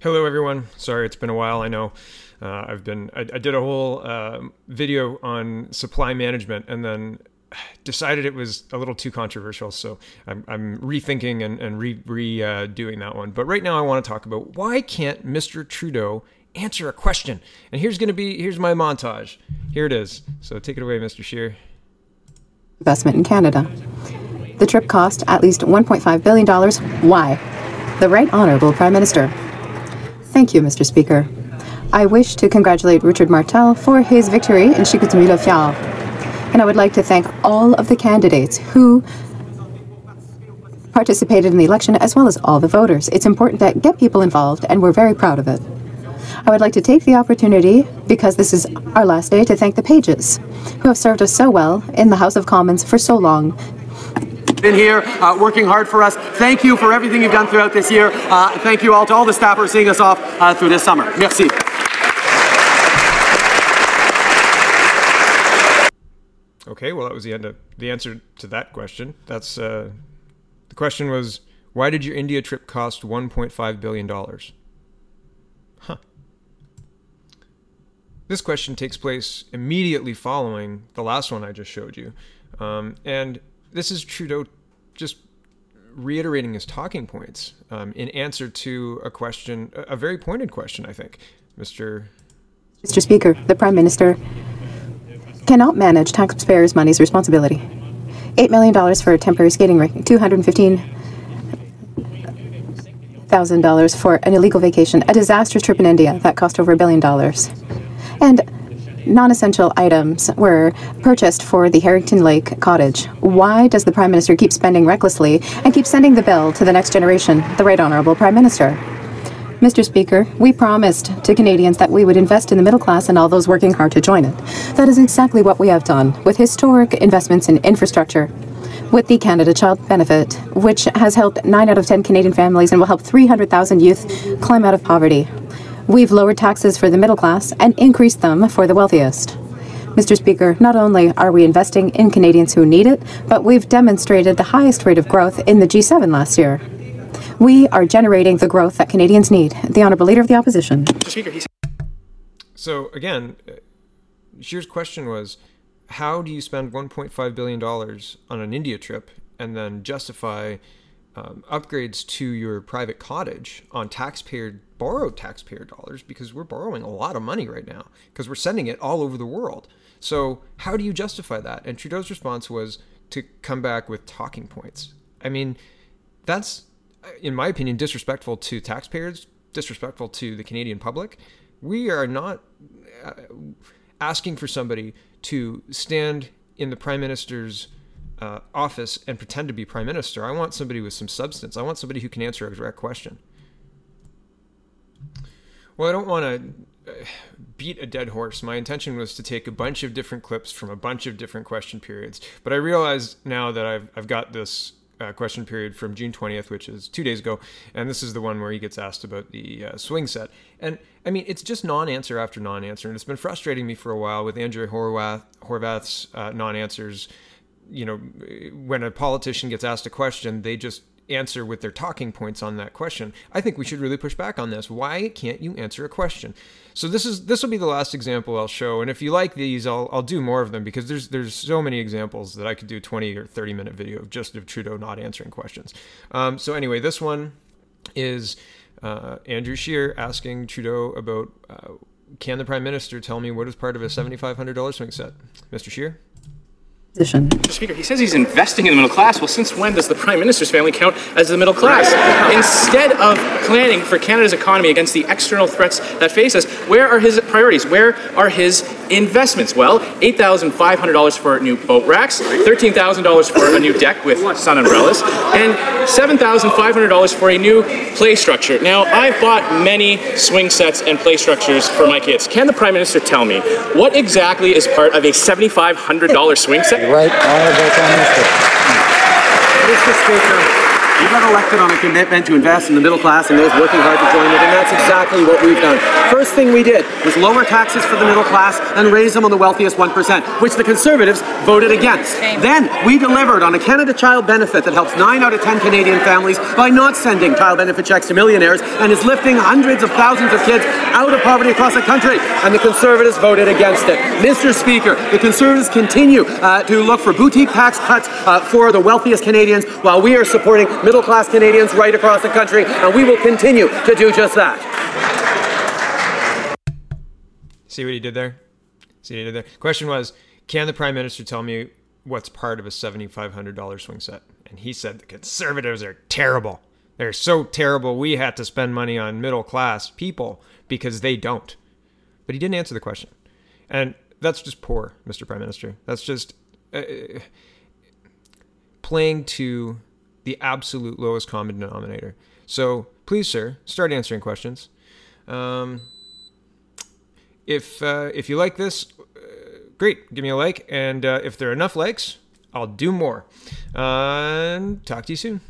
Hello, everyone. Sorry, it's been a while. I know I did a whole video on supply management and then decided it was a little too controversial. So I'm rethinking and redoing that one. But right now I want to talk about why can't Mr. Trudeau answer a question? And here's my montage. Here it is. So take it away, Mr. Scheer. Investment in Canada. The trip cost at least $1.5 billion. Why? The Right Honourable Prime Minister. Thank you, Mr. Speaker. I wish to congratulate Richard Martel for his victory in Chicoutimi-Le-Fjord. And I would like to thank all of the candidates who participated in the election, as well as all the voters. It's important to get people involved, and we're very proud of it. I would like to take the opportunity, because this is our last day, to thank the Pages, who have served us so well in the House of Commons for so long. Been here working hard for us. Thank you for everything you've done throughout this year. Thank you all to all the staff who are seeing us off through this summer. Merci. Okay, well, that was the answer to that question. That's the question was, why did your India trip cost $1.5 billion? Huh. This question takes place immediately following the last one I just showed you. And this is Trudeau just reiterating his talking points in answer to a question, a very pointed question, I think. Mr. Speaker, the Prime Minister cannot manage taxpayers' money's responsibility. $8 million for a temporary skating rink, $215,000 for an illegal vacation, a disastrous trip in India that cost over $1 billion. And non-essential items were purchased for the Harrington Lake cottage. Why does the Prime Minister keep spending recklessly and keep sending the bill to the next generation, the Right Honourable Prime Minister? Mr. Speaker, we promised to Canadians that we would invest in the middle class and all those working hard to join it. That is exactly what we have done, with historic investments in infrastructure, with the Canada Child Benefit, which has helped 9 out of 10 Canadian families and will help 300,000 youth climb out of poverty. We've lowered taxes for the middle class and increased them for the wealthiest. Mr. Speaker, not only are we investing in Canadians who need it, but we've demonstrated the highest rate of growth in the G7 last year. We are generating the growth that Canadians need. The Honourable Leader of the Opposition. So again, Scheer's question was, how do you spend $1.5 billion on an India trip and then justify upgrades to your private cottage on borrowed taxpayer dollars, because we're borrowing a lot of money right now because we're sending it all over the world. So how do you justify that? And Trudeau's response was to come back with talking points. I mean, that's, in my opinion, disrespectful to taxpayers, disrespectful to the Canadian public. We are not asking for somebody to stand in the Prime Minister's office and pretend to be Prime Minister. I want somebody with some substance. I want somebody who can answer a direct question. Well, I don't want to beat a dead horse. My intention was to take a bunch of different clips from a bunch of different question periods, but I realize now that I've got this question period from June 20th, which is 2 days ago, and this is the one where he gets asked about the swing set. And I mean, it's just non-answer after non-answer, and it's been frustrating me for a while with Andrea Horwath's non-answers. You know, when a politician gets asked a question, they just answer with their talking points on that question. I think we should really push back on this. Why can't you answer a question? So this will be the last example I'll show, and if you like these, I'll do more of them, because there's so many examples that I could do 20 or 30 minute video just of Trudeau not answering questions. So anyway, this one is Andrew Scheer asking Trudeau about can the Prime Minister tell me what is part of a $7,500 swing set? Mr. Scheer? Mr. Speaker, he says he's investing in the middle class. Well, since when does the Prime Minister's family count as the middle class? Instead of planning for Canada's economy against the external threats that face us, where are his priorities? Where are his investments? Well, $8,500 for new boat racks, $13,000 for a new deck with sun umbrellas, and $7,500 for a new play structure. Now, I've bought many swing sets and play structures for my kids. Can the Prime Minister tell me what exactly is part of a $7,500 swing set? Right Honourable Prime Minister. Mr. Speaker. We got elected on a commitment to invest in the middle class and those working hard to join it, and that's exactly what we've done. First thing we did was lower taxes for the middle class and raise them on the wealthiest 1%, which the Conservatives voted against. Then we delivered on a Canada Child benefit that helps 9 out of 10 Canadian families by not sending child benefit checks to millionaires and is lifting hundreds of thousands of kids out of poverty across the country, and the Conservatives voted against it. Mr. Speaker, the Conservatives continue to look for boutique tax cuts for the wealthiest Canadians while we are supporting middle-class Canadians right across the country, and we will continue to do just that. See what he did there? See what he did there? Question was, can the Prime Minister tell me what's part of a $7,500 swing set? And he said the Conservatives are terrible. They're so terrible we had to spend money on middle-class people because they don't. But he didn't answer the question. And that's just poor, Mr. Prime Minister. That's just playing to the absolute lowest common denominator. So please, sir, start answering questions. If you like this, great, give me a like. And if there are enough likes, I'll do more. Talk to you soon.